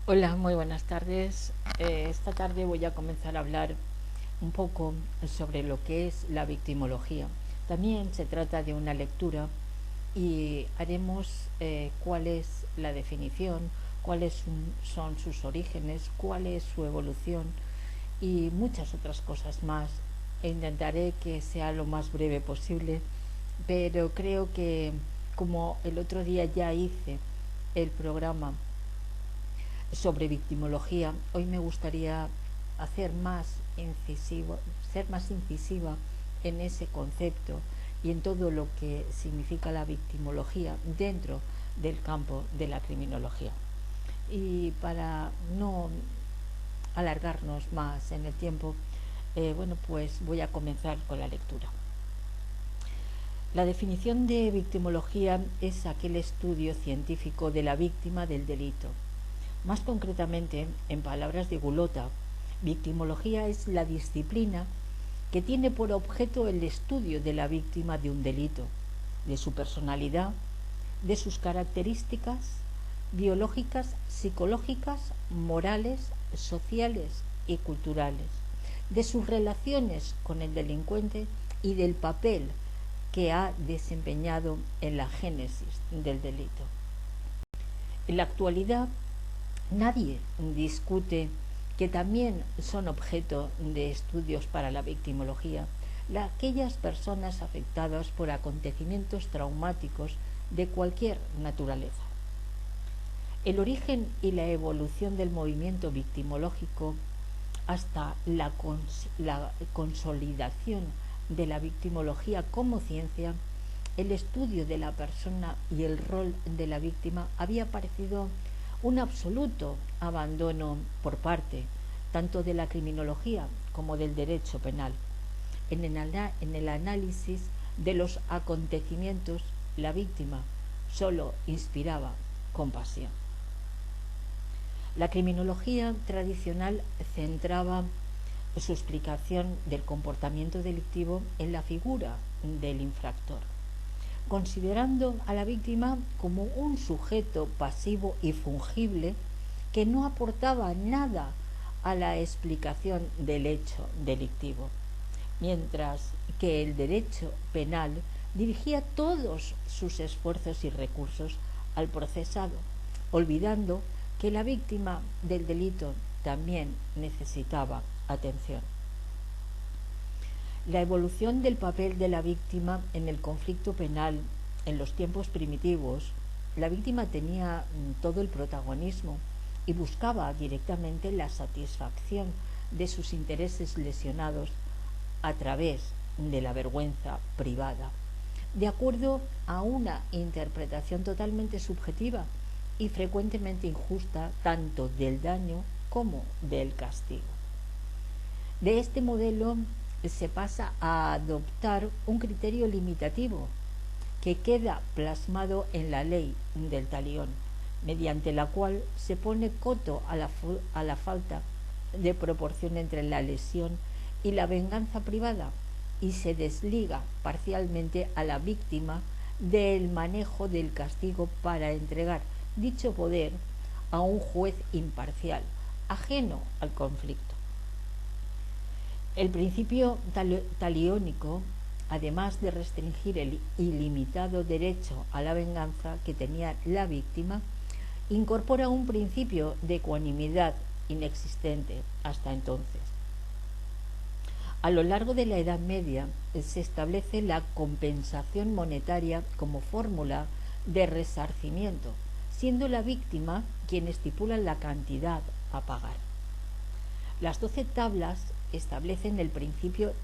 Hola, muy buenas tardes. Esta tarde voy a comenzar a hablar un poco sobre lo que es la victimología. También se trata de una lectura y haremos cuál es la definición, son sus orígenes, cuál es su evolución y muchas otras cosas más. Intentaré que sea lo más breve posible, pero creo que como el otro día ya hice el programa sobre victimología, hoy me gustaría hacer más incisivo, ser más incisiva en ese concepto y en todo lo que significa la victimología dentro del campo de la criminología. Y para no alargarnos más en el tiempo, bueno, pues voy a comenzar con la lectura. La definición de victimología es aquel estudio científico de la víctima del delito. Más concretamente, en palabras de Gulota, victimología es la disciplina que tiene por objeto el estudio de la víctima de un delito, de su personalidad, de sus características biológicas, psicológicas, morales, sociales y culturales, de sus relaciones con el delincuente y del papel que ha desempeñado en la génesis del delito. En la actualidad, nadie discute que también son objeto de estudios para la victimología aquellas personas afectadas por acontecimientos traumáticos de cualquier naturaleza. El origen y la evolución del movimiento victimológico hasta la consolidación de la victimología como ciencia, el estudio de la persona y el rol de la víctima había parecido un absoluto abandono por parte tanto de la criminología como del derecho penal. En el análisis de los acontecimientos, la víctima solo inspiraba compasión. La criminología tradicional centraba su explicación del comportamiento delictivo en la figura del infractor, considerando a la víctima como un sujeto pasivo y fungible que no aportaba nada a la explicación del hecho delictivo, mientras que el derecho penal dirigía todos sus esfuerzos y recursos al procesado, olvidando que la víctima del delito también necesitaba atención. La evolución del papel de la víctima en el conflicto penal en los tiempos primitivos, la víctima tenía todo el protagonismo y buscaba directamente la satisfacción de sus intereses lesionados a través de la vergüenza privada, de acuerdo a una interpretación totalmente subjetiva y frecuentemente injusta tanto del daño como del castigo. De este modelo se pasa a adoptar un criterio limitativo que queda plasmado en la ley del talión, mediante la cual se pone coto a la falta de proporción entre la lesión y la venganza privada y se desliga parcialmente a la víctima del manejo del castigo para entregar dicho poder a un juez imparcial, ajeno al conflicto. El principio taliónico, además de restringir el ilimitado derecho a la venganza que tenía la víctima, incorpora un principio de ecuanimidad inexistente hasta entonces. A lo largo de la Edad Media se establece la compensación monetaria como fórmula de resarcimiento, siendo la víctima quien estipula la cantidad a pagar. Las 12 tablas establecen el principio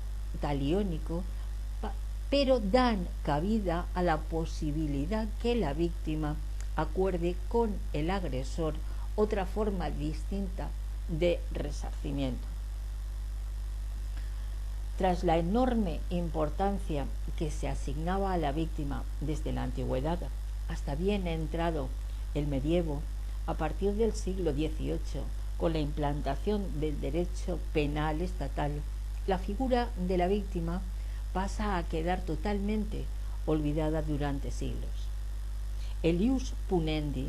taliónico, pero dan cabida a la posibilidad que la víctima acuerde con el agresor otra forma distinta de resarcimiento. Tras la enorme importancia que se asignaba a la víctima desde la antigüedad hasta bien entrado el medievo, a partir del siglo XVIII, con la implantación del derecho penal estatal, la figura de la víctima pasa a quedar totalmente olvidada durante siglos. El ius punendi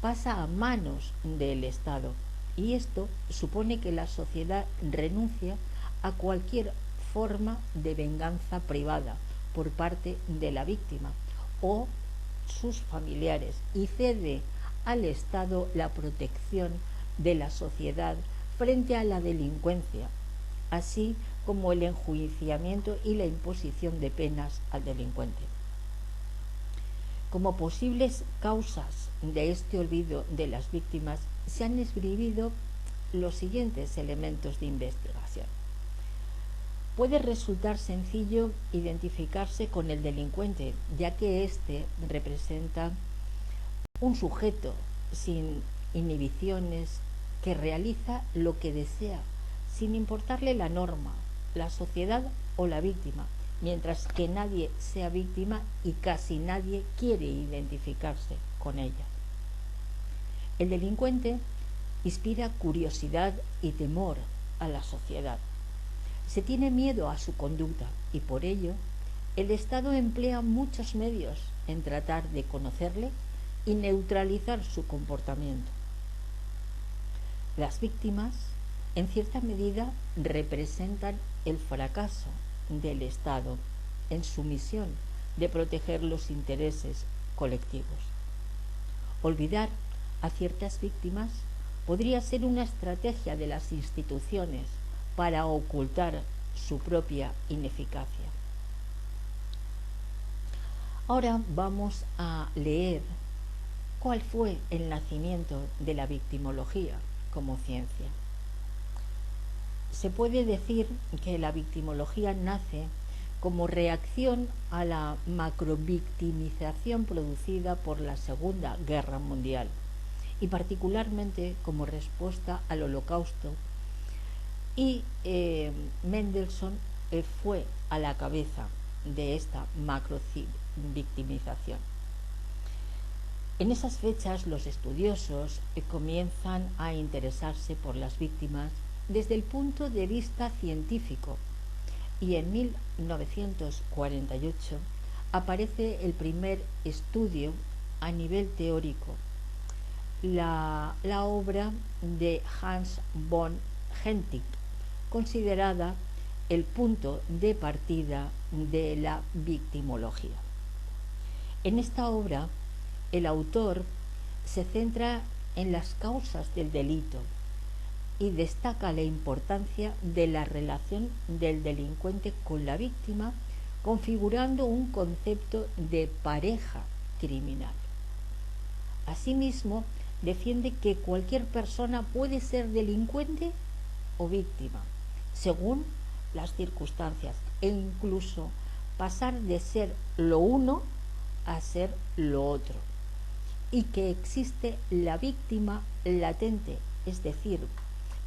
pasa a manos del Estado, y esto supone que la sociedad renuncia a cualquier forma de venganza privada por parte de la víctima o sus familiares y cede al Estado la protección de la sociedad frente a la delincuencia, así como el enjuiciamiento y la imposición de penas al delincuente. Como posibles causas de este olvido de las víctimas se han esgrimido los siguientes elementos de investigación. Puede resultar sencillo identificarse con el delincuente, ya que éste representa un sujeto sin inhibiciones que realiza lo que desea, sin importarle la norma, la sociedad o la víctima, mientras que nadie sea víctima y casi nadie quiere identificarse con ella. El delincuente inspira curiosidad y temor a la sociedad. Se tiene miedo a su conducta y por ello el Estado emplea muchos medios en tratar de conocerle y neutralizar su comportamiento. Las víctimas, en cierta medida, representan el fracaso del Estado en su misión de proteger los intereses colectivos. Olvidar a ciertas víctimas podría ser una estrategia de las instituciones para ocultar su propia ineficacia. Ahora vamos a leer cuál fue el nacimiento de la victimología como ciencia. Se puede decir que la victimología nace como reacción a la macrovictimización producida por la Segunda Guerra Mundial y particularmente como respuesta al Holocausto, y Mendelssohn fue a la cabeza de esta macrovictimización. En esas fechas los estudiosos comienzan a interesarse por las víctimas desde el punto de vista científico, y en 1948 aparece el primer estudio a nivel teórico, la obra de Hans von Hentig, considerada el punto de partida de la victimología. En esta obra, el autor se centra en las causas del delito y destaca la importancia de la relación del delincuente con la víctima, configurando un concepto de pareja criminal. Asimismo, defiende que cualquier persona puede ser delincuente o víctima, según las circunstancias, e incluso pasar de ser lo uno a ser lo otro, y que existe la víctima latente, es decir,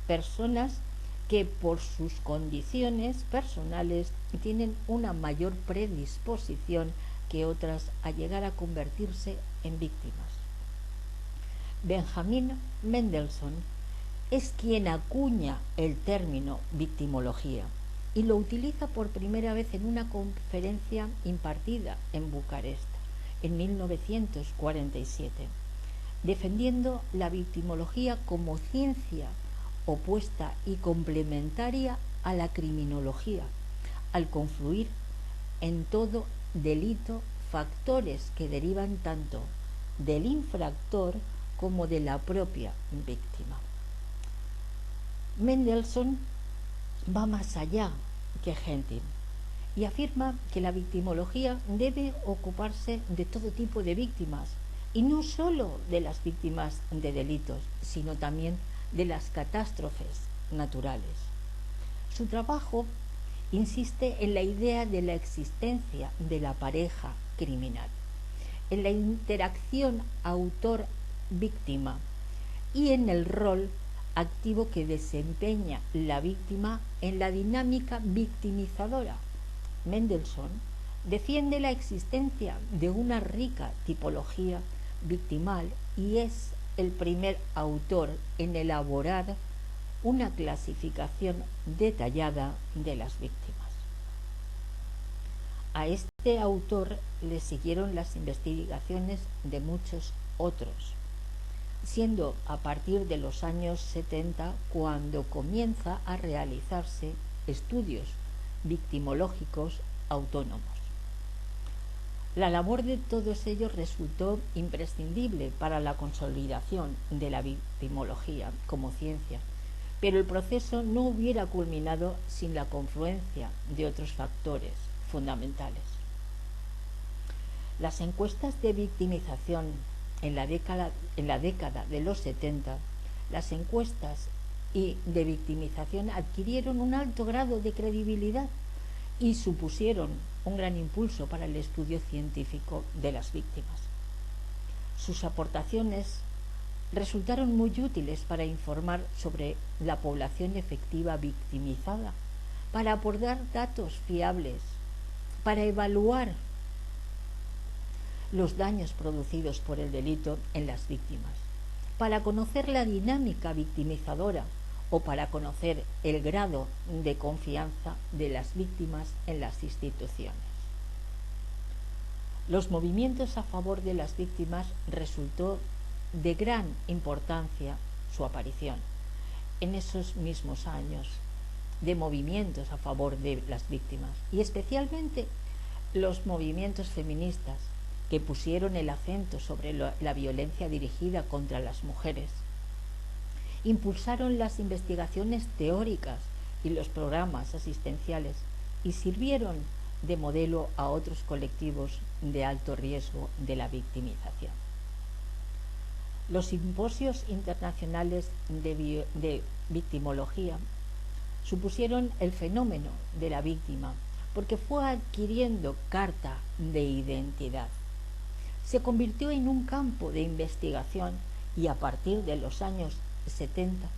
personas que por sus condiciones personales tienen una mayor predisposición que otras a llegar a convertirse en víctimas. Benjamin Mendelssohn es quien acuña el término victimología y lo utiliza por primera vez en una conferencia impartida en Bucarest en 1947, defendiendo la victimología como ciencia opuesta y complementaria a la criminología, al confluir en todo delito factores que derivan tanto del infractor como de la propia víctima. Mendelssohn va más allá que Hentig y afirma que la victimología debe ocuparse de todo tipo de víctimas, y no solo de las víctimas de delitos, sino también de las catástrofes naturales. Su trabajo insiste en la idea de la existencia de la pareja criminal, en la interacción autor-víctima y en el rol activo que desempeña la víctima en la dinámica victimizadora. Mendelssohn defiende la existencia de una rica tipología victimal y es el primer autor en elaborar una clasificación detallada de las víctimas. A este autor le siguieron las investigaciones de muchos otros. siendo a partir de los años 70 cuando comienza a realizarse estudios victimológicos autónomos. La labor de todos ellos resultó imprescindible para la consolidación de la victimología como ciencia, pero el proceso no hubiera culminado sin la confluencia de otros factores fundamentales. Las encuestas de victimización en la década de los 70, las encuestas de victimización adquirieron un alto grado de credibilidad y supusieron un gran impulso para el estudio científico de las víctimas. Sus aportaciones resultaron muy útiles para informar sobre la población efectiva victimizada, para aportar datos fiables, para evaluar los daños producidos por el delito en las víctimas, para conocer la dinámica victimizadora o para conocer el grado de confianza de las víctimas en las instituciones. Los movimientos a favor de las víctimas resultó de gran importancia su aparición en esos mismos años de movimientos a favor de las víctimas, y especialmente los movimientos feministas que pusieron el acento sobre la violencia dirigida contra las mujeres. Impulsaron las investigaciones teóricas y los programas asistenciales y sirvieron de modelo a otros colectivos de alto riesgo de la victimización. Los simposios internacionales de victimología supusieron el fenómeno de la víctima porque fue adquiriendo carta de identidad. Se convirtió en un campo de investigación y a partir de los años 70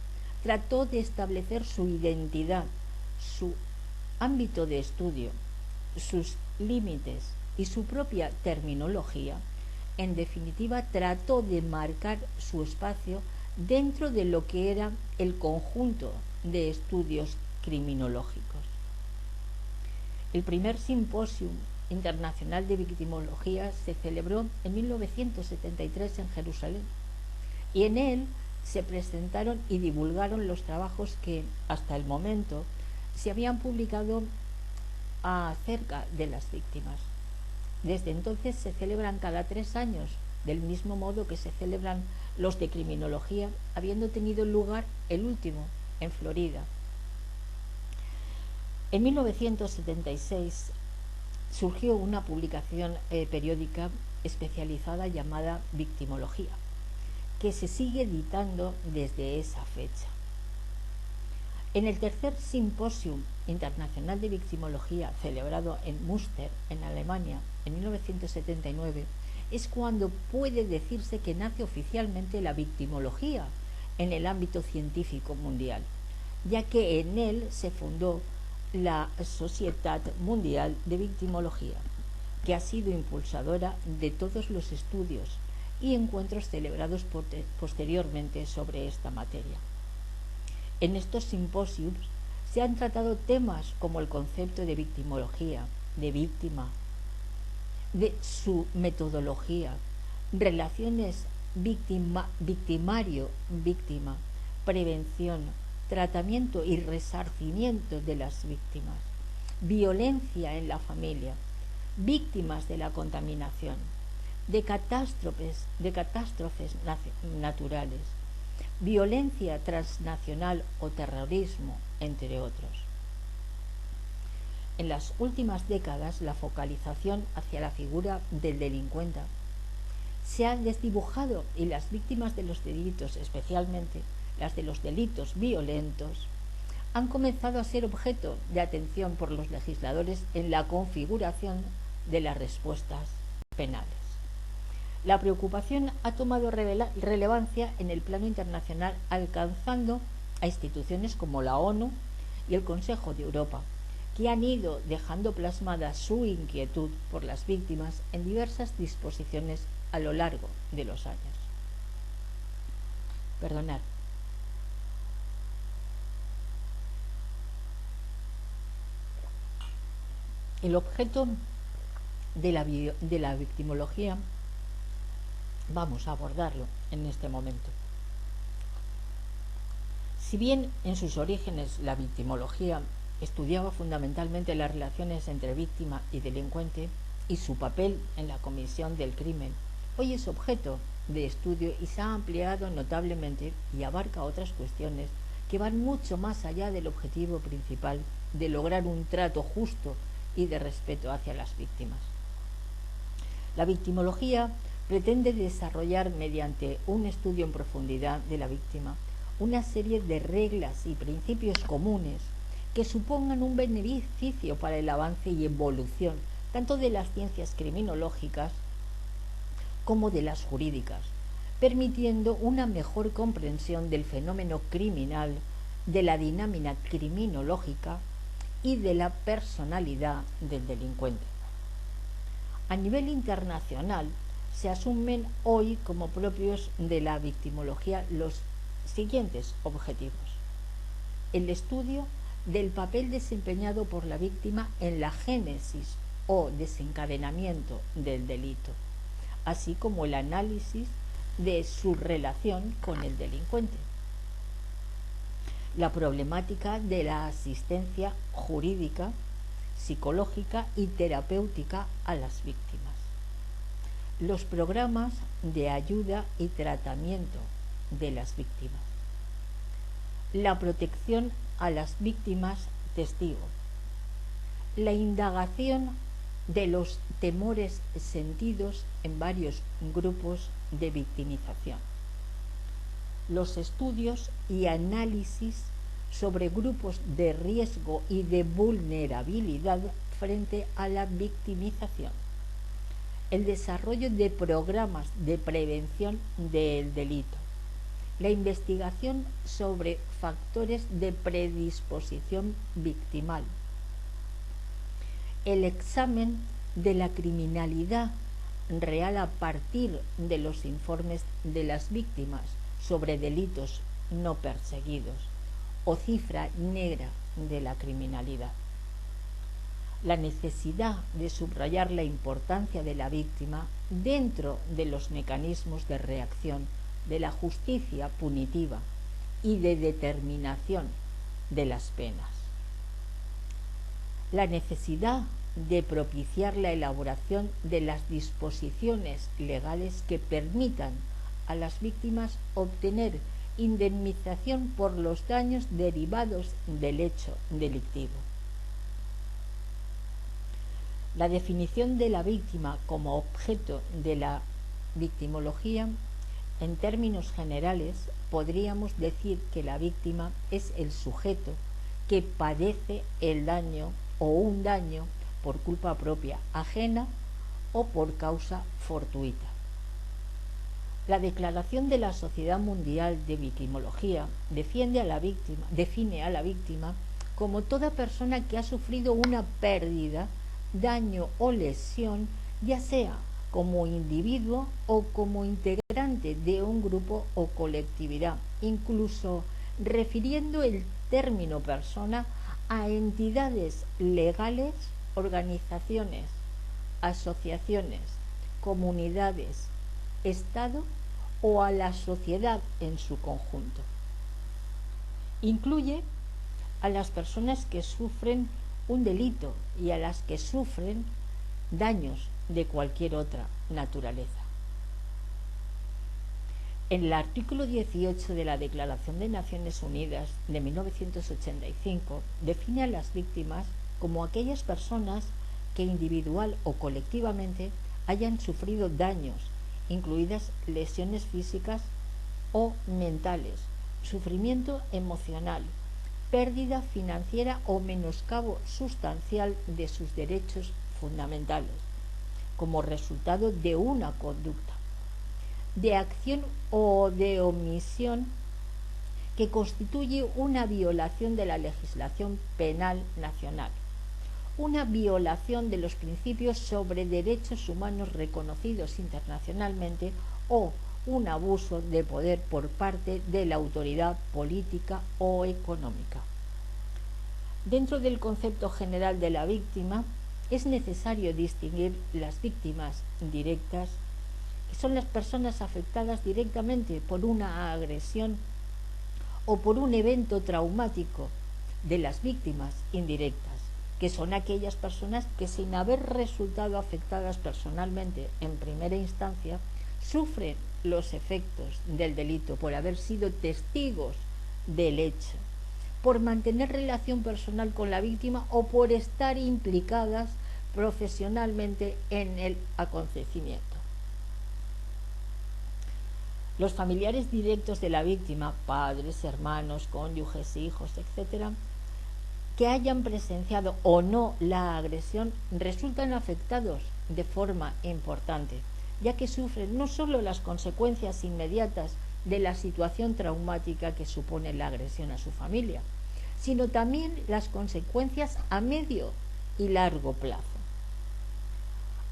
trató de establecer su identidad, su ámbito de estudio, sus límites y su propia terminología. En definitiva, trató de marcar su espacio dentro de lo que era el conjunto de estudios criminológicos. El primer simposio internacional de victimología se celebró en 1973 en Jerusalén y en él se presentaron y divulgaron los trabajos que hasta el momento se habían publicado acerca de las víctimas. Desde entonces se celebran cada 3 años, del mismo modo que se celebran los de criminología, habiendo tenido lugar el último en Florida. En 1976 surgió una publicación periódica especializada llamada Victimología, que se sigue editando desde esa fecha. En el tercer simposio internacional de victimología celebrado en Münster, en Alemania, en 1979, es cuando puede decirse que nace oficialmente la victimología en el ámbito científico mundial, ya que en él se fundó la Societat Mundial de Victimología, que ha sido impulsadora de todos los estudios y encuentros celebrados posteriormente sobre esta materia. En estos simposios se han tratado temas como el concepto de victimología, de víctima, de su metodología, relaciones victimario-víctima, prevención, tratamiento y resarcimiento de las víctimas, violencia en la familia, víctimas de la contaminación, de catástrofes naturales, violencia transnacional o terrorismo, entre otros. En las últimas décadas, la focalización hacia la figura del delincuente se ha desdibujado y las víctimas de los delitos, especialmente las de los delitos violentos, han comenzado a ser objeto de atención por los legisladores en la configuración de las respuestas penales. La preocupación ha tomado relevancia en el plano internacional, alcanzando a instituciones como la ONU y el Consejo de Europa, que han ido dejando plasmada su inquietud por las víctimas en diversas disposiciones a lo largo de los años. Perdonad. El objeto de la victimología vamos a abordarlo en este momento. Si bien en sus orígenes la victimología estudiaba fundamentalmente las relaciones entre víctima y delincuente y su papel en la comisión del crimen, hoy es objeto de estudio y se ha ampliado notablemente y abarca otras cuestiones que van mucho más allá del objetivo principal de lograr un trato justo y de respeto hacia las víctimas. La victimología pretende desarrollar mediante un estudio en profundidad de la víctima una serie de reglas y principios comunes que supongan un beneficio para el avance y evolución tanto de las ciencias criminológicas como de las jurídicas, permitiendo una mejor comprensión del fenómeno criminal, de la dinámica criminológica y de la personalidad del delincuente. A nivel internacional, se asumen hoy como propios de la victimología los siguientes objetivos: el estudio del papel desempeñado por la víctima en la génesis o desencadenamiento del delito, así como el análisis de su relación con el delincuente, la problemática de la asistencia jurídica, psicológica y terapéutica a las víctimas, los programas de ayuda y tratamiento de las víctimas, la protección a las víctimas testigo, la indagación de los temores sentidos en varios grupos de victimización, los estudios y análisis sobre grupos de riesgo y de vulnerabilidad frente a la victimización, el desarrollo de programas de prevención del delito, la investigación sobre factores de predisposición victimal, el examen de la criminalidad real a partir de los informes de las víctimas sobre delitos no perseguidos o cifra negra de la criminalidad, la necesidad de subrayar la importancia de la víctima dentro de los mecanismos de reacción de la justicia punitiva y de determinación de las penas, la necesidad de propiciar la elaboración de las disposiciones legales que permitan a las víctimas obtener indemnización por los daños derivados del hecho delictivo. La definición de la víctima como objeto de la victimología, en términos generales, podríamos decir que la víctima es el sujeto que padece el daño o un daño por culpa propia, ajena o por causa fortuita. La Declaración de la Sociedad Mundial de Victimología define a la víctima como toda persona que ha sufrido una pérdida, daño o lesión, ya sea como individuo o como integrante de un grupo o colectividad, incluso refiriendo el término persona a entidades legales, organizaciones, asociaciones, comunidades, Estado o a la sociedad en su conjunto. Incluye a las personas que sufren un delito y a las que sufren daños de cualquier otra naturaleza. En el artículo 18 de la Declaración de Naciones Unidas de 1985 define a las víctimas como aquellas personas que individual o colectivamente hayan sufrido daños, incluidas lesiones físicas o mentales, sufrimiento emocional, pérdida financiera o menoscabo sustancial de sus derechos fundamentales, como resultado de una conducta, de acción o de omisión que constituye una violación de la legislación penal nacional, una violación de los principios sobre derechos humanos reconocidos internacionalmente o un abuso de poder por parte de la autoridad política o económica. Dentro del concepto general de la víctima, es necesario distinguir las víctimas directas, son las personas afectadas directamente por una agresión o por un evento traumático de las víctimas indirectas, que son aquellas personas que, sin haber resultado afectadas personalmente en primera instancia, sufren los efectos del delito por haber sido testigos del hecho, por mantener relación personal con la víctima o por estar implicadas profesionalmente en el acontecimiento. Los familiares directos de la víctima, padres, hermanos, cónyuges, hijos, etc., que hayan presenciado o no la agresión, resultan afectados de forma importante, ya que sufren no solo las consecuencias inmediatas de la situación traumática que supone la agresión a su familia, sino también las consecuencias a medio y largo plazo.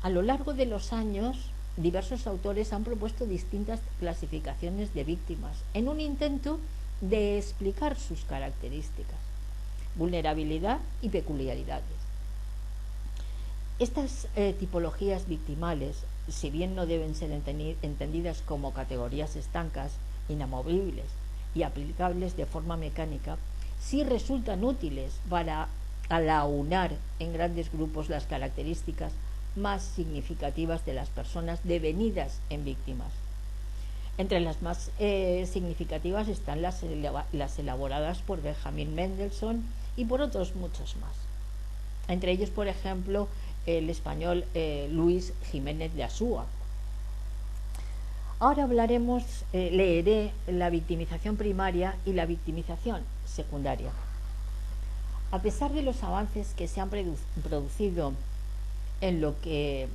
A lo largo de los años, diversos autores han propuesto distintas clasificaciones de víctimas en un intento de explicar sus características, vulnerabilidad y peculiaridades. Estas tipologías victimales, si bien no deben ser entendidas como categorías estancas, inamovibles y aplicables de forma mecánica, sí resultan útiles para aunar en grandes grupos las características más significativas de las personas devenidas en víctimas. Entre las más significativas están las elaboradas por Benjamin Mendelssohn y por otros muchos más. Entre ellos, por ejemplo, el español Luis Jiménez de Asúa. Ahora leeré la victimización primaria y la victimización secundaria. A pesar de los avances que se han producido en lo que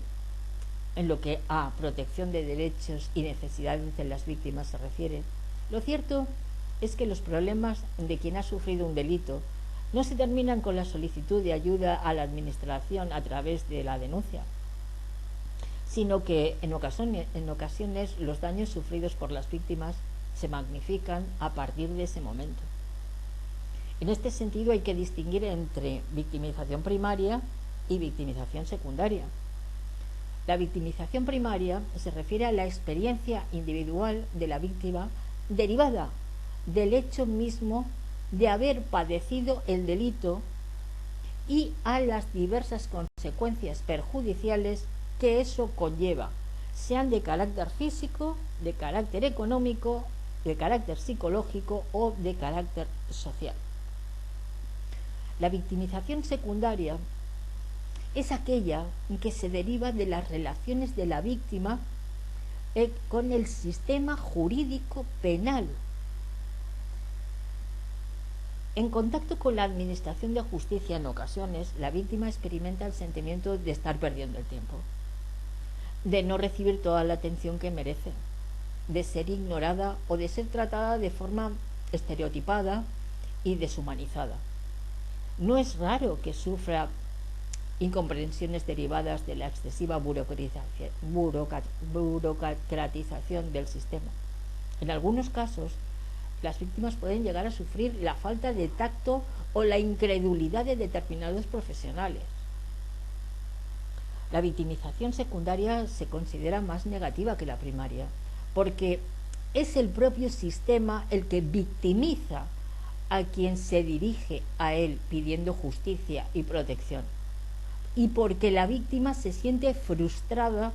a protección de derechos y necesidades de las víctimas se refiere, lo cierto es que los problemas de quien ha sufrido un delito no se terminan con la solicitud de ayuda a la administración a través de la denuncia, sino que en ocasiones los daños sufridos por las víctimas se magnifican a partir de ese momento. En este sentido hay que distinguir entre victimización primaria y victimización secundaria. La victimización primaria se refiere a la experiencia individual de la víctima derivada del hecho mismo de haber padecido el delito y a las diversas consecuencias perjudiciales que eso conlleva, sean de carácter físico, de carácter económico, de carácter psicológico o de carácter social. La victimización secundaria es aquella que se deriva de las relaciones de la víctima con el sistema jurídico penal. En contacto con la administración de justicia, en ocasiones, la víctima experimenta el sentimiento de estar perdiendo el tiempo, de no recibir toda la atención que merece, de ser ignorada o de ser tratada de forma estereotipada y deshumanizada. No es raro que sufra incomprensiones derivadas de la excesiva burocratización del sistema. En algunos casos, las víctimas pueden llegar a sufrir la falta de tacto o la incredulidad de determinados profesionales. La victimización secundaria se considera más negativa que la primaria, porque es el propio sistema el que victimiza a quien se dirige a él pidiendo justicia y protección, y porque la víctima se siente frustrada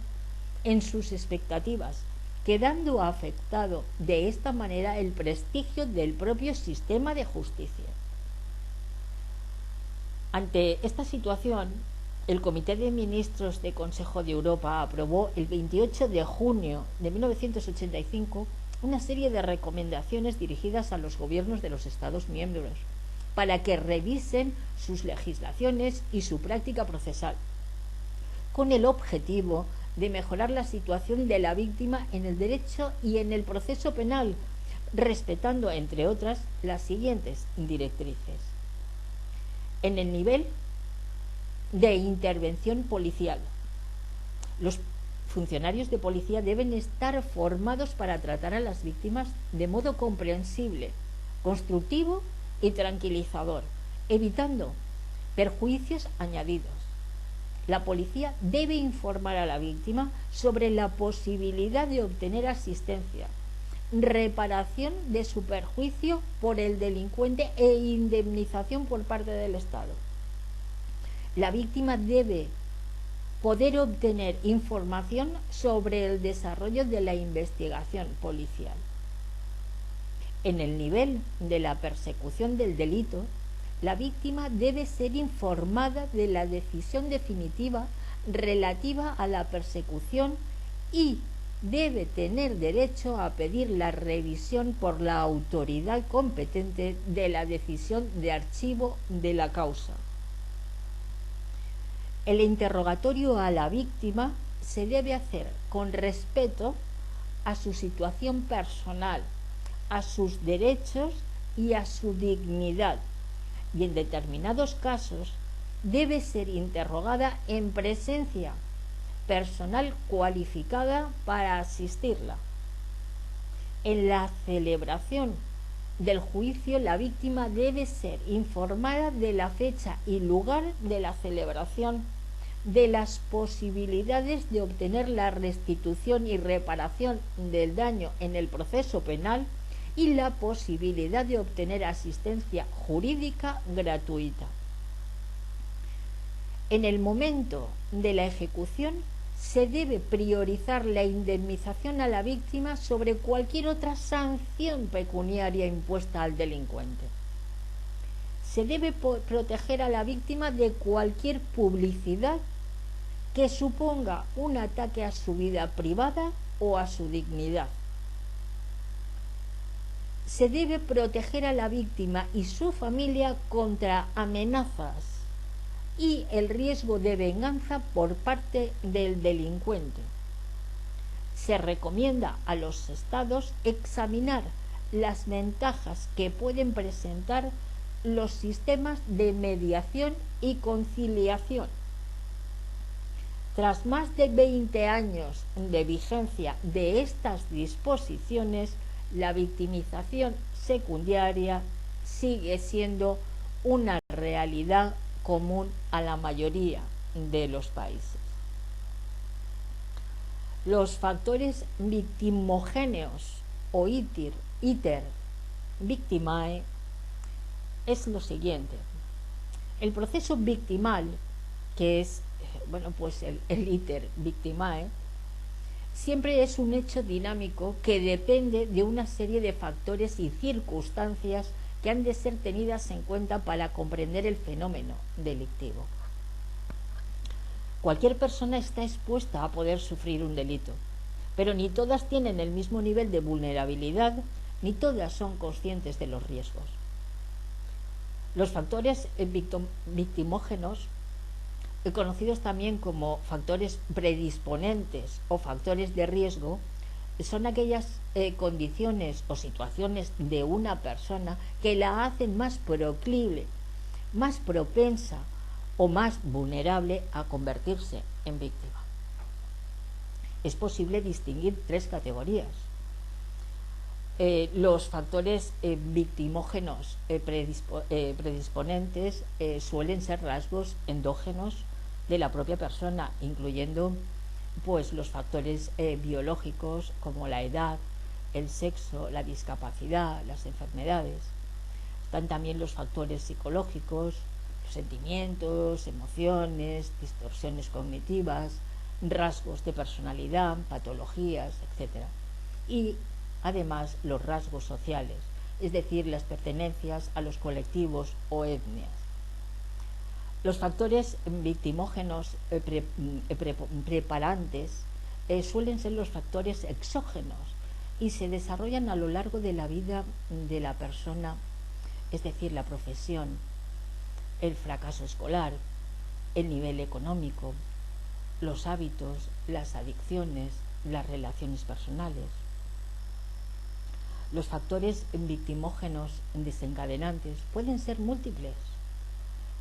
en sus expectativas, quedando afectado de esta manera el prestigio del propio sistema de justicia. Ante esta situación, el Comité de Ministros del Consejo de Europa aprobó el 28 de junio de 1985 una serie de recomendaciones dirigidas a los gobiernos de los Estados miembros para que revisen sus legislaciones y su práctica procesal, con el objetivo de mejorar la situación de la víctima en el derecho y en el proceso penal, respetando, entre otras, las siguientes directrices. En el nivel de intervención policial, los funcionarios de policía deben estar formados para tratar a las víctimas de modo comprensible, constructivo y tranquilizador, evitando perjuicios añadidos. la policía debe informar a la víctima sobre la posibilidad de obtener asistencia, reparación de su perjuicio por el delincuente e indemnización por parte del Estado. La víctima debe poder obtener información sobre el desarrollo de la investigación policial. En el nivel de la persecución del delito, la víctima debe ser informada de la decisión definitiva relativa a la persecución y debe tener derecho a pedir la revisión por la autoridad competente de la decisión de archivo de la causa. El interrogatorio a la víctima se debe hacer con respeto a su situación personal, a sus derechos y a su dignidad, y en determinados casos debe ser interrogada en presencia personal cualificada para asistirla. En la celebración del juicio, la víctima debe ser informada de la fecha y lugar de la celebración, de las posibilidades de obtener la restitución y reparación del daño en el proceso penal y la posibilidad de obtener asistencia jurídica gratuita. En el momento de la ejecución se debe priorizar la indemnización a la víctima sobre cualquier otra sanción pecuniaria impuesta al delincuente. Se debe proteger a la víctima de cualquier publicidad que suponga un ataque a su vida privada o a su dignidad. Se debe proteger a la víctima y su familia contra amenazas y el riesgo de venganza por parte del delincuente. Se recomienda a los estados examinar las ventajas que pueden presentar los sistemas de mediación y conciliación. Tras más de 20 años de vigencia de estas disposiciones, la victimización secundaria sigue siendo una realidad común a la mayoría de los países. Los factores victimogéneos o iter victimae es lo siguiente. El proceso victimal, que es el iter victimae, siempre es un hecho dinámico que depende de una serie de factores y circunstancias que han de ser tenidas en cuenta para comprender el fenómeno delictivo. Cualquier persona está expuesta a poder sufrir un delito, pero ni todas tienen el mismo nivel de vulnerabilidad, ni todas son conscientes de los riesgos. Los factores victimógenos, conocidos también como factores predisponentes o factores de riesgo, son aquellas condiciones o situaciones de una persona que la hacen más proclive, más propensa o más vulnerable a convertirse en víctima. Es posible distinguir tres categorías. Los factores victimógenos predisponentes suelen ser rasgos endógenos de la propia persona, incluyendo los factores biológicos como la edad, el sexo, la discapacidad, las enfermedades. Están también los factores psicológicos, los sentimientos, emociones, distorsiones cognitivas, rasgos de personalidad, patologías, etc. Y además los rasgos sociales, es decir, las pertenencias a los colectivos o etnias. Los factores victimógenos preparantes suelen ser los factores exógenos y se desarrollan a lo largo de la vida de la persona, es decir, la profesión, el fracaso escolar, el nivel económico, los hábitos, las adicciones, las relaciones personales. Los factores victimógenos desencadenantes pueden ser múltiples,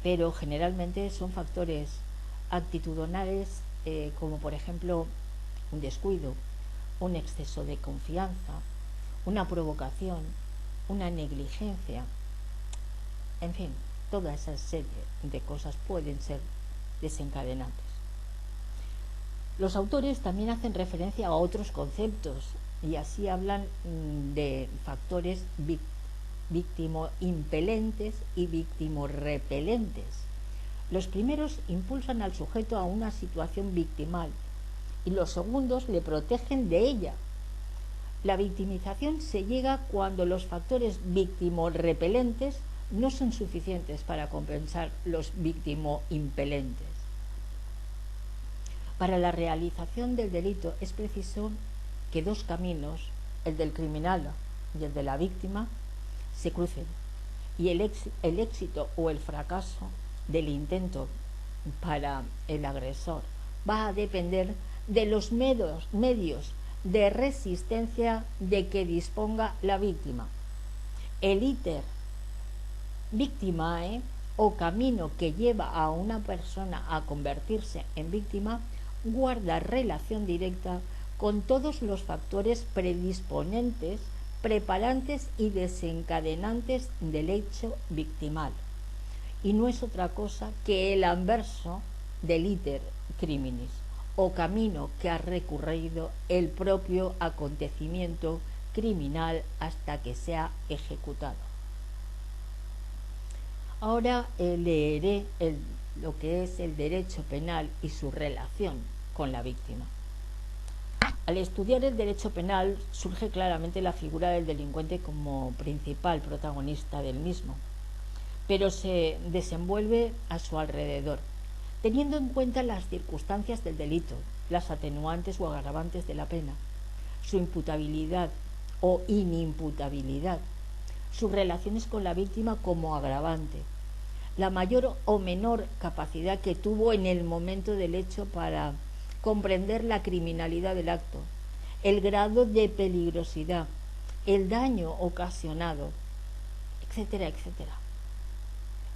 pero generalmente son factores actitudinales como por ejemplo un descuido, un exceso de confianza, una provocación, una negligencia, en fin, toda esa serie de cosas pueden ser desencadenantes. Los autores también hacen referencia a otros conceptos y así hablan de factores víctimo-impelentes y víctimo-repelentes. Los primeros impulsan al sujeto a una situación victimal y los segundos le protegen de ella. La victimización se llega cuando los factores víctimo-repelentes no son suficientes para compensar los víctimo-impelentes. Para la realización del delito es preciso que dos caminos, el del criminal y el de la víctima, se crucen y el éxito o el fracaso del intento para el agresor va a depender de los medios de resistencia de que disponga la víctima. El íter victimae o camino que lleva a una persona a convertirse en víctima guarda relación directa con todos los factores predisponentes, preparantes y desencadenantes del hecho victimal, y no es otra cosa que el anverso del iter criminis, o camino que ha recorrido el propio acontecimiento criminal hasta que sea ejecutado. Ahora leeré lo que es el derecho penal y su relación con la víctima. Al estudiar el derecho penal surge claramente la figura del delincuente como principal protagonista del mismo, pero se desenvuelve a su alrededor, teniendo en cuenta las circunstancias del delito, las atenuantes o agravantes de la pena, su imputabilidad o inimputabilidad, sus relaciones con la víctima como agravante, la mayor o menor capacidad que tuvo en el momento del hecho para comprender la criminalidad del acto, el grado de peligrosidad, el daño ocasionado, etcétera, etcétera.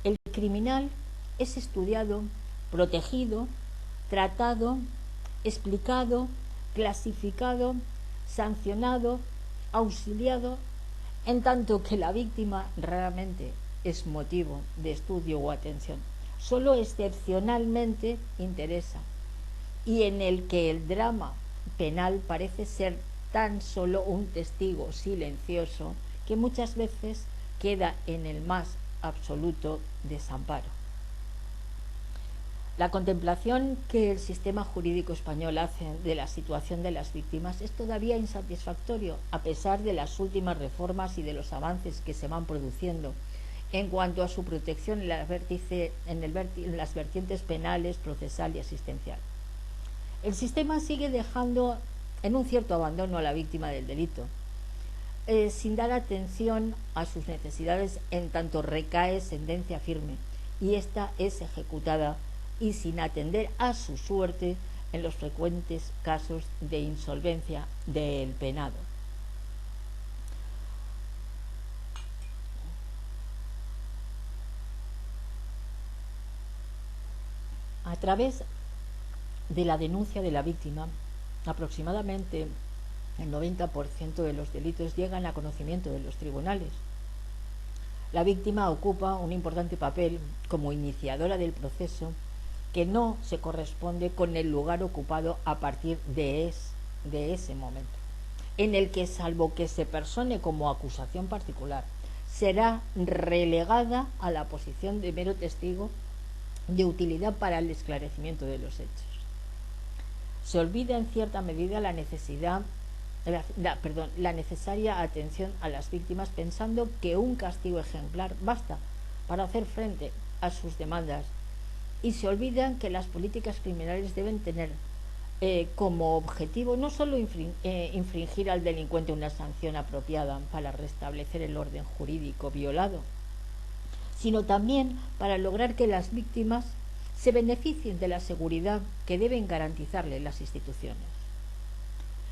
El criminal es estudiado, protegido, tratado, explicado, clasificado, sancionado, auxiliado, en tanto que la víctima raramente es motivo de estudio o atención, solo excepcionalmente interesa, y en el que el drama penal parece ser tan solo un testigo silencioso que muchas veces queda en el más absoluto desamparo. La contemplación que el sistema jurídico español hace de la situación de las víctimas es todavía insatisfactorio, a pesar de las últimas reformas y de los avances que se van produciendo en cuanto a su protección en las vertientes penales, procesal y asistencial. El sistema sigue dejando en un cierto abandono a la víctima del delito, sin dar atención a sus necesidades en tanto recae sentencia firme y ésta es ejecutada, y sin atender a su suerte en los frecuentes casos de insolvencia del penado. A través de la denuncia de la víctima, aproximadamente el 90% de los delitos llegan a conocimiento de los tribunales. La víctima ocupa un importante papel como iniciadora del proceso que no se corresponde con el lugar ocupado a partir de ese momento, en el que, salvo que se persone como acusación particular, será relegada a la posición de mero testigo de utilidad para el esclarecimiento de los hechos. Se olvida en cierta medida la necesaria atención a las víctimas, pensando que un castigo ejemplar basta para hacer frente a sus demandas, y se olvidan que las políticas criminales deben tener como objetivo no solo infringir al delincuente una sanción apropiada para restablecer el orden jurídico violado, sino también para lograr que las víctimas se beneficien de la seguridad que deben garantizarle las instituciones.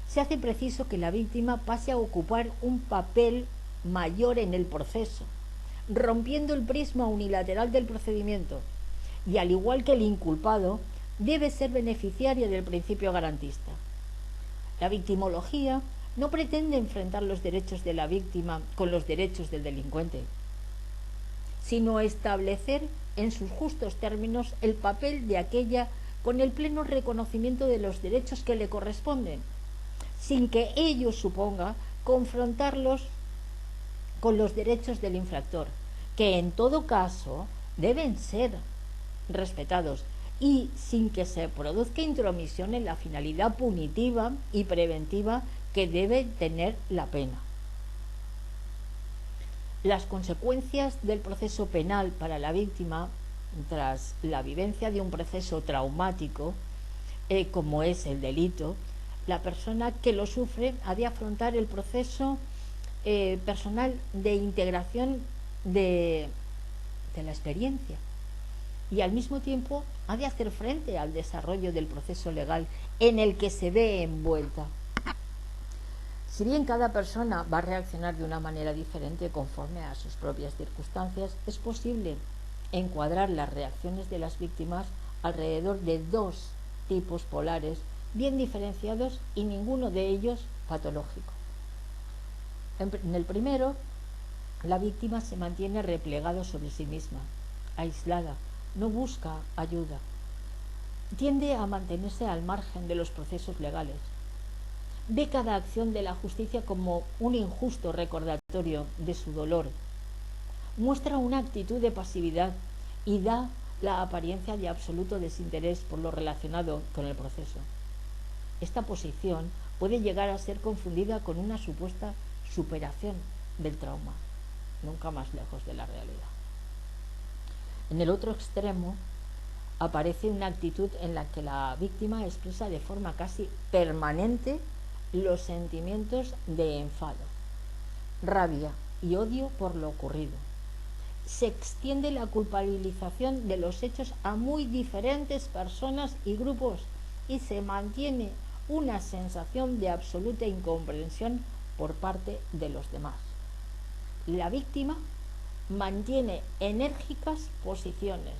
Se hace preciso que la víctima pase a ocupar un papel mayor en el proceso, rompiendo el prisma unilateral del procedimiento, y al igual que el inculpado, debe ser beneficiaria del principio garantista. La victimología no pretende enfrentar los derechos de la víctima con los derechos del delincuente, sino establecer en sus justos términos el papel de aquella con el pleno reconocimiento de los derechos que le corresponden, sin que ello suponga confrontarlos con los derechos del infractor, que en todo caso deben ser respetados, y sin que se produzca intromisión en la finalidad punitiva y preventiva que debe tener la pena. Las consecuencias del proceso penal para la víctima, tras la vivencia de un proceso traumático, como es el delito, la persona que lo sufre ha de afrontar el proceso personal de integración de la experiencia, y al mismo tiempo ha de hacer frente al desarrollo del proceso legal en el que se ve envuelta. Si bien cada persona va a reaccionar de una manera diferente conforme a sus propias circunstancias, es posible encuadrar las reacciones de las víctimas alrededor de dos tipos polares bien diferenciados y ninguno de ellos patológico. En el primero, la víctima se mantiene replegada sobre sí misma, aislada, no busca ayuda, tiende a mantenerse al margen de los procesos legales, ve cada acción de la justicia como un injusto recordatorio de su dolor, muestra una actitud de pasividad y da la apariencia de absoluto desinterés por lo relacionado con el proceso. Esta posición puede llegar a ser confundida con una supuesta superación del trauma, nunca más lejos de la realidad. En el otro extremo aparece una actitud en la que la víctima expresa de forma casi permanente los sentimientos de enfado, rabia y odio por lo ocurrido. Se extiende la culpabilización de los hechos a muy diferentes personas y grupos y se mantiene una sensación de absoluta incomprensión por parte de los demás. La víctima mantiene enérgicas posiciones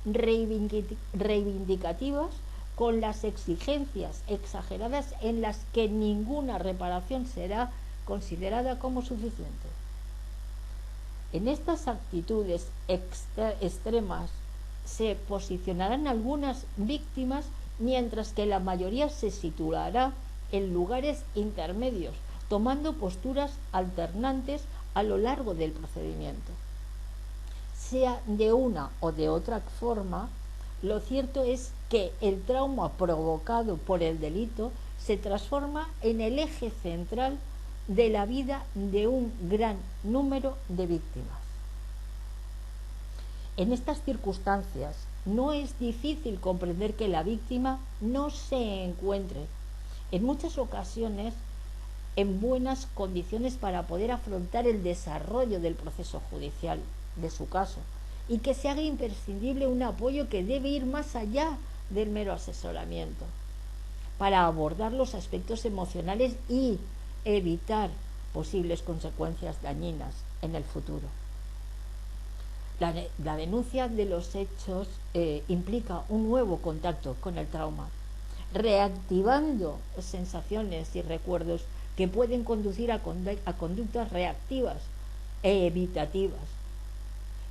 reivindicativas con las exigencias exageradas en las que ninguna reparación será considerada como suficiente. En estas actitudes extremas se posicionarán algunas víctimas, mientras que la mayoría se situará en lugares intermedios, tomando posturas alternantes a lo largo del procedimiento. Sea de una o de otra forma, lo cierto es que el trauma provocado por el delito se transforma en el eje central de la vida de un gran número de víctimas. En estas circunstancias no es difícil comprender que la víctima no se encuentre, en muchas ocasiones, en buenas condiciones para poder afrontar el desarrollo del proceso judicial de su caso, y que se haga imprescindible un apoyo que debe ir más allá del mero asesoramiento para abordar los aspectos emocionales y evitar posibles consecuencias dañinas en el futuro. La denuncia de los hechos implica un nuevo contacto con el trauma, reactivando sensaciones y recuerdos que pueden conducir a conductas reactivas e evitativas.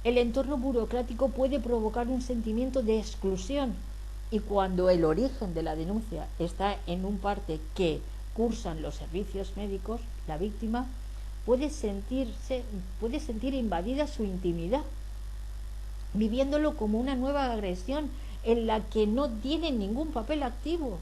El entorno burocrático puede provocar un sentimiento de exclusión, y cuando el origen de la denuncia está en un parte que cursan los servicios médicos, la víctima puede sentir invadida su intimidad, viviéndolo como una nueva agresión en la que no tiene ningún papel activo.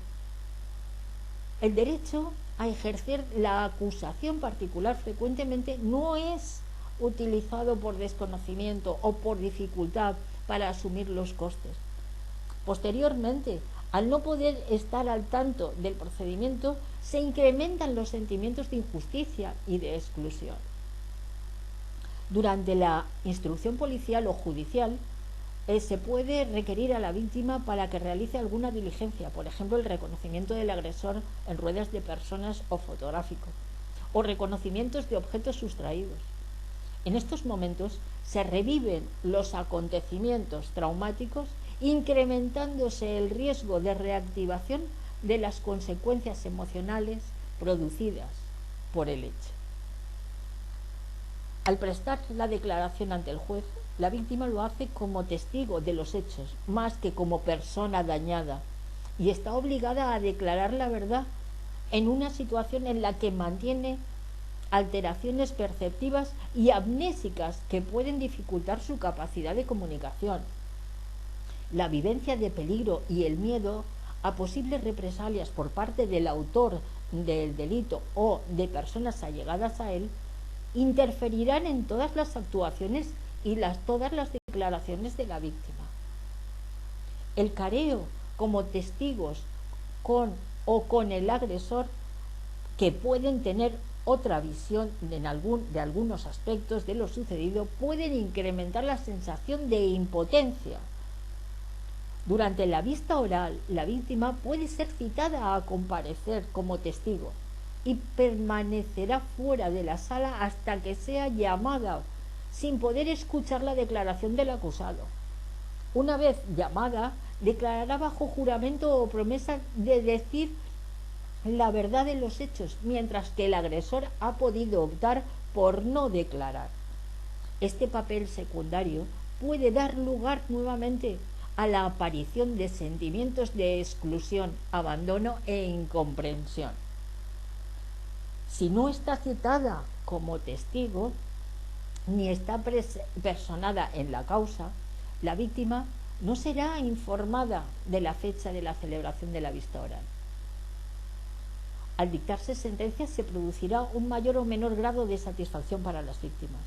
El derecho a ejercer la acusación particular frecuentemente no es utilizado por desconocimiento o por dificultad para asumir los costes. Posteriormente, al no poder estar al tanto del procedimiento, se incrementan los sentimientos de injusticia y de exclusión. Durante la instrucción policial o judicial, se puede requerir a la víctima para que realice alguna diligencia, por ejemplo, el reconocimiento del agresor en ruedas de personas o fotográfico, o reconocimientos de objetos sustraídos. En estos momentos se reviven los acontecimientos traumáticos, incrementándose el riesgo de reactivación de las consecuencias emocionales producidas por el hecho. Al prestar la declaración ante el juez, la víctima lo hace como testigo de los hechos, más que como persona dañada, y está obligada a declarar la verdad en una situación en la que mantiene alteraciones perceptivas y amnésicas que pueden dificultar su capacidad de comunicación. La vivencia de peligro y el miedo a posibles represalias por parte del autor del delito o de personas allegadas a él interferirán en todas las actuaciones y todas las declaraciones de la víctima. El careo como testigos con el agresor, que pueden tener otra visión de algunos aspectos de lo sucedido, pueden incrementar la sensación de impotencia. Durante la vista oral, la víctima puede ser citada a comparecer como testigo y permanecerá fuera de la sala hasta que sea llamada, sin poder escuchar la declaración del acusado. Una vez llamada, declarará bajo juramento o promesa de decir la verdad de los hechos, mientras que el agresor ha podido optar por no declarar. Este papel secundario puede dar lugar nuevamente a la aparición de sentimientos de exclusión, abandono e incomprensión. Si no está citada como testigo ni está personada en la causa, la víctima no será informada de la fecha de la celebración de la vista oral. Al dictarse sentencia se producirá un mayor o menor grado de satisfacción para las víctimas.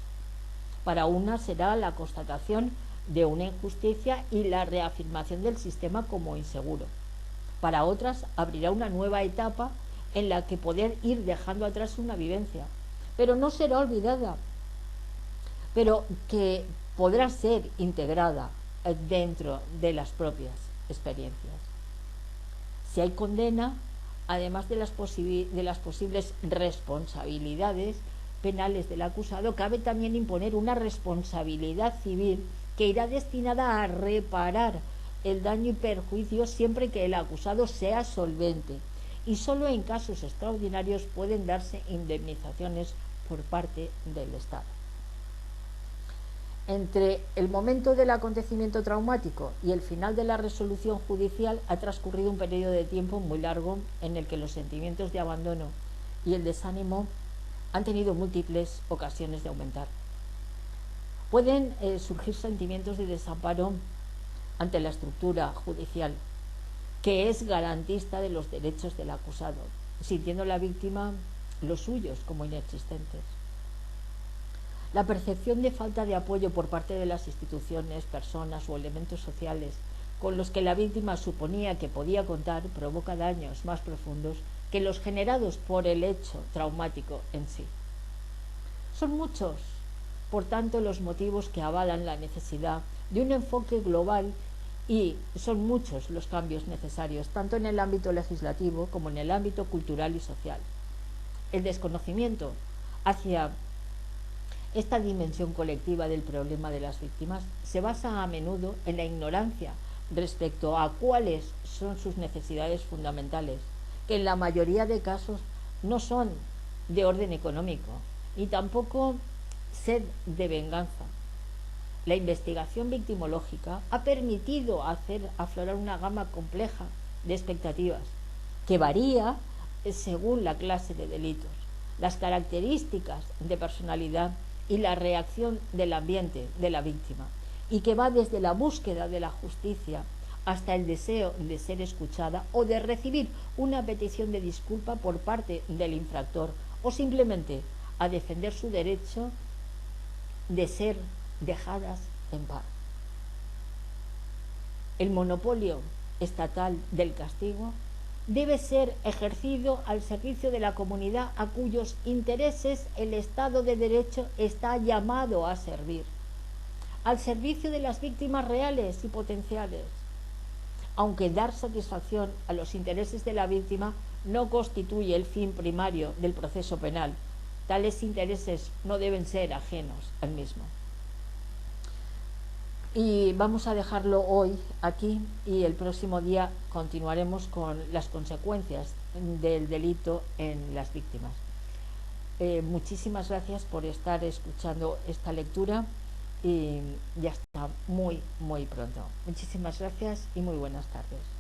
Para unas será la constatación de una injusticia y la reafirmación del sistema como inseguro. Para otras abrirá una nueva etapa en la que poder ir dejando atrás una vivencia, pero no será olvidada, pero que podrá ser integrada dentro de las propias experiencias. Si hay condena, además de las posibles responsabilidades penales del acusado, cabe también imponer una responsabilidad civil que irá destinada a reparar el daño y perjuicio siempre que el acusado sea solvente, y solo en casos extraordinarios pueden darse indemnizaciones por parte del Estado. Entre el momento del acontecimiento traumático y el final de la resolución judicial ha transcurrido un periodo de tiempo muy largo en el que los sentimientos de abandono y el desánimo han tenido múltiples ocasiones de aumentar. Pueden surgir sentimientos de desamparo ante la estructura judicial, que es garantista de los derechos del acusado, sintiendo la víctima los suyos como inexistentes. La percepción de falta de apoyo por parte de las instituciones, personas o elementos sociales con los que la víctima suponía que podía contar provoca daños más profundos que los generados por el hecho traumático en sí. Son muchos, por tanto, los motivos que avalan la necesidad de un enfoque global, y son muchos los cambios necesarios, tanto en el ámbito legislativo como en el ámbito cultural y social. El desconocimiento hacia esta dimensión colectiva del problema de las víctimas se basa a menudo en la ignorancia respecto a cuáles son sus necesidades fundamentales, que en la mayoría de casos no son de orden económico y tampoco sed de venganza. La investigación victimológica ha permitido hacer aflorar una gama compleja de expectativas que varía según la clase de delitos, las características de personalidad y la reacción del ambiente de la víctima, y que va desde la búsqueda de la justicia hasta el deseo de ser escuchada o de recibir una petición de disculpa por parte del infractor, o simplemente a defender su derecho de ser dejadas en paz. El monopolio estatal del castigo debe ser ejercido al servicio de la comunidad a cuyos intereses el Estado de Derecho está llamado a servir, al servicio de las víctimas reales y potenciales, aunque dar satisfacción a los intereses de la víctima no constituye el fin primario del proceso penal. Tales intereses no deben ser ajenos al mismo. Y vamos a dejarlo hoy aquí, y el próximo día continuaremos con las consecuencias del delito en las víctimas. Muchísimas gracias por estar escuchando esta lectura y ya está muy, muy pronto. Muchísimas gracias y muy buenas tardes.